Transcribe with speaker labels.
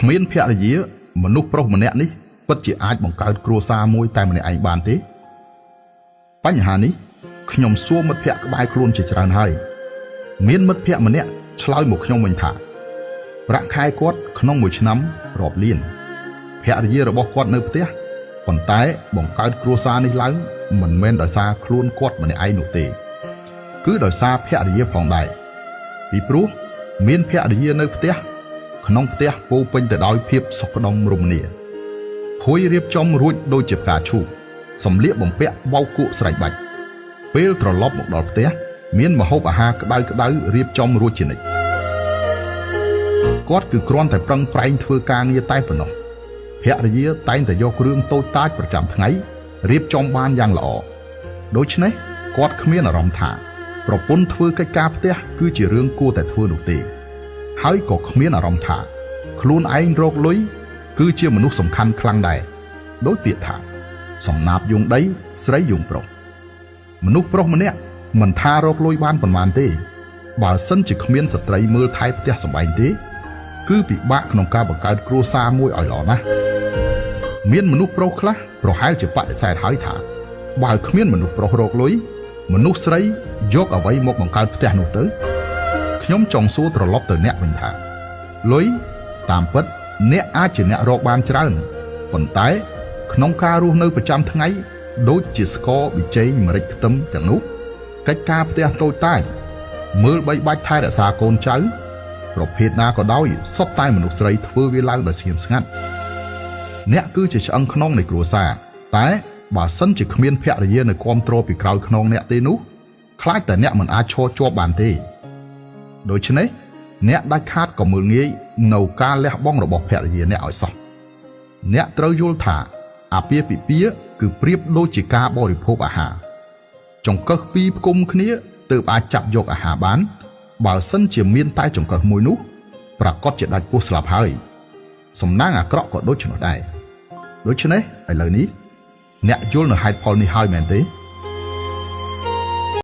Speaker 1: គ្មានភរិយាមនុស្សប្រុសម្នាក់នេះពិតជាអាចបង្កើតគ្រួសារមួយតែម្នាក់ឯងបានទេបញ្ហានេះខ្ញុំសួរមិត្តភក្តិក្បែរខ្លួនជាច្រើនហើយមានមិត្តភក្តិម្នាក់ឆ្លើយមកខ្ញុំវិញថាប្រាក់ខែគាត់ក្នុងមួយឆ្នាំរាប់លានភរិយារបស់គាត់នៅផ្ទះប៉ុន្តែបង្កើតគ្រួសារនេះឡើងមិនមែនដោយសារខ្លួនគាត់ម្នាក់ឯងនោះទេគឺដោយសារភរិយាផងដែរពីព្រោះមានភរិយានៅផ្ទះក្នុងផ្ទះពោពេញទៅដោយភាពសុខដុមរមនាភួយរៀបចំរួចដូចជាផ្កាឈូកសម្លៀកបំពាក់បោកគក់ស្រេចបាច់ពេលត្រឡប់មកដល់ផ្ទះមានម្ហូបអាហារក្តៅរៀបចំរួចជានិច្ចគាត់គឺគ្រាន់តែប្រឹងប្រែងធ្វើការងារតែប៉ុណ្ណោះភរិយាតែងតែយកគ្រឿងតូចតាចប្រចាំថ្ងៃរៀបចំបានយ៉ាងល្អដូច្នេះគាត់គ្មានអារម្មណ៍ថាប្រពន្ធធ្វើកិច្ចការផ្ទះគឺជារឿងគួរតែធ្វើនោះទេហើយក៏គ្មានអារម្មណ៍ថាខ្លួនឯងរកលុយគឺជាមនុស្សសំខាន់ខ្លាំងដែរដោយពាក្យថាសំណាបយងដីស្រីយងប្រុសមនុស្សប្រុសម្នាក់មិនថារកលុយបានប៉ុន្មានទេបើសិនជាគ្មានស្ត្រីមើលថែផ្ទះសម្បែងទេគឺពិបាកក្នុងការបង្កើតគ្រួសារមួយឲ្យល្អណាស់មានមនុស្សប្រុសខ្លះប្រហែលជាបដិសេធហើយថាបើគ្មានមនុស្សប្រុសរកលុយមនុស្សស្រីយកអ្វីមកបង្កើតផ្ទះនោះទៅខ្ញុំចង់សួរត្រឡប់ទៅអ្នកវិញថាលុយតាមពិតអ្នកអាចជាអ្នករកបានច្រើនប៉ុន្តែក្នុងការរស់នៅប្រចាំថ្ងៃដូចជាស្ករប៊ីចេងម្រេចខ្ទឹមទាំងនោះកិច្ចការផ្ទះតូចតាចមើលបីបាច់ថែរក្សាកូនចៅប្រភេទណាក៏ដោយសុទ្ធតែមនុស្សស្រីធ្វើវាឡើងដោយស្ងៀមស្ងាត់អ្នកគឺជាឆ្អឹងខ្នងនៃគ្រួសារតែបើសិនជាគ្មានភរិយានៅគាំទ្រពីក្រោយខ្នងអ្នកទេនោះខ្លាចតែអ្នកមិនអាចឈរជាប់បានទេដូច្នេះអ្នកដាច់ខាតក៏មើលងាយនៅការលះបង់របស់ភរិយាអ្នកឲ្យសោះអ្នកត្រូវយល់ថាអាពាហ៍ពិពាហ៍គឺប្រៀបដូចជាការបរិភោគអាហារចង្កឹះពីរផ្គុំគ្នាទើបអាចចាប់យកអាហារបានបើសិនជាមានតែចង្កឹះមួយនោះប្រកាសជាដាច់ពោះស្លាប់ហើយសំណាងអាក្រក់ក៏ដូចនោះដែរដូច្នេះឥឡូវនេះអ្នកយល់នៅហេតុផលនេះហើយមែនទេ